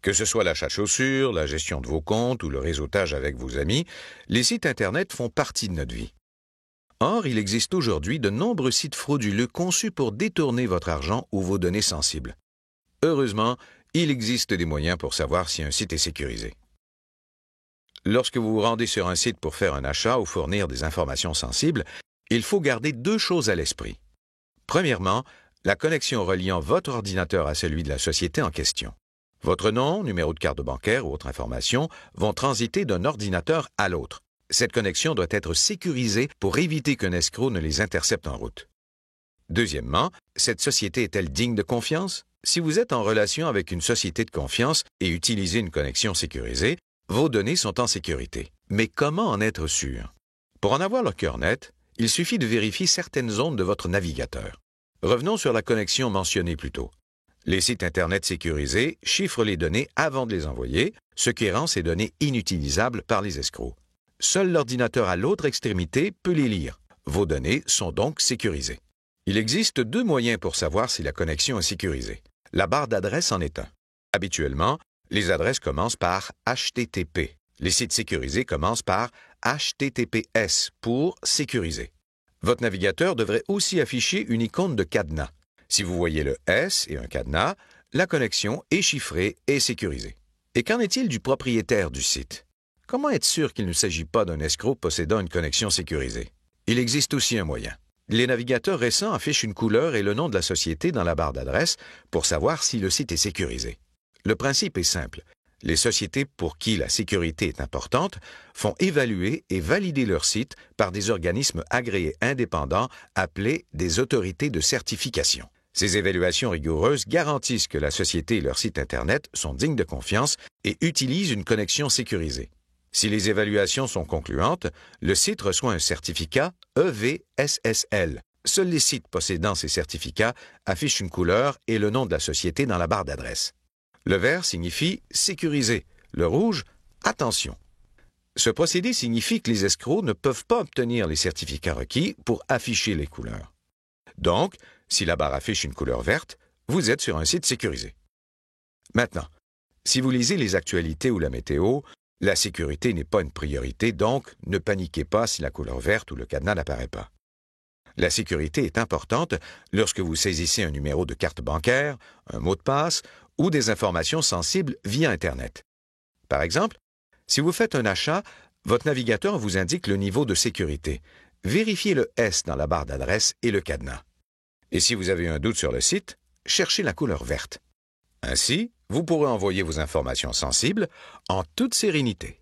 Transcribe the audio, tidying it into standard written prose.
Que ce soit l'achat de chaussures, la gestion de vos comptes ou le réseautage avec vos amis, les sites Internet font partie de notre vie. Or, il existe aujourd'hui de nombreux sites frauduleux conçus pour détourner votre argent ou vos données sensibles. Heureusement, il existe des moyens pour savoir si un site est sécurisé. Lorsque vous vous rendez sur un site pour faire un achat ou fournir des informations sensibles, il faut garder deux choses à l'esprit. Premièrement, la connexion reliant votre ordinateur à celui de la société en question. Votre nom, numéro de carte bancaire ou autre information vont transiter d'un ordinateur à l'autre. Cette connexion doit être sécurisée pour éviter qu'un escroc ne les intercepte en route. Deuxièmement, cette société est-elle digne de confiance? Si vous êtes en relation avec une société de confiance et utilisez une connexion sécurisée, vos données sont en sécurité. Mais comment en être sûr? Pour en avoir le cœur net, il suffit de vérifier certaines zones de votre navigateur. Revenons sur la connexion mentionnée plus tôt. Les sites Internet sécurisés chiffrent les données avant de les envoyer, ce qui rend ces données inutilisables par les escrocs. Seul l'ordinateur à l'autre extrémité peut les lire. Vos données sont donc sécurisées. Il existe deux moyens pour savoir si la connexion est sécurisée. La barre d'adresse en est un. Habituellement, les adresses commencent par HTTP. Les sites sécurisés commencent par HTTPS pour sécuriser. Votre navigateur devrait aussi afficher une icône de cadenas. Si vous voyez le S et un cadenas, la connexion est chiffrée et sécurisée. Et qu'en est-il du propriétaire du site? Comment être sûr qu'il ne s'agit pas d'un escroc possédant une connexion sécurisée? Il existe aussi un moyen. Les navigateurs récents affichent une couleur et le nom de la société dans la barre d'adresse pour savoir si le site est sécurisé. Le principe est simple. Les sociétés pour qui la sécurité est importante font évaluer et valider leur site par des organismes agréés indépendants appelés des autorités de certification. Ces évaluations rigoureuses garantissent que la société et leur site Internet sont dignes de confiance et utilisent une connexion sécurisée. Si les évaluations sont concluantes, le site reçoit un certificat EVSSL. Seuls les sites possédant ces certificats affichent une couleur et le nom de la société dans la barre d'adresse. Le vert signifie « sécurisé », le rouge « attention ». Ce procédé signifie que les escrocs ne peuvent pas obtenir les certificats requis pour afficher les couleurs. Donc, si la barre affiche une couleur verte, vous êtes sur un site sécurisé. Maintenant, si vous lisez les actualités ou la météo, la sécurité n'est pas une priorité, donc ne paniquez pas si la couleur verte ou le cadenas n'apparaît pas. La sécurité est importante lorsque vous saisissez un numéro de carte bancaire, un mot de passe ou des informations sensibles via Internet. Par exemple, si vous faites un achat, votre navigateur vous indique le niveau de sécurité. Vérifiez le S dans la barre d'adresse et le cadenas. Et si vous avez un doute sur le site, cherchez la couleur verte. Ainsi, vous pourrez envoyer vos informations sensibles en toute sérénité.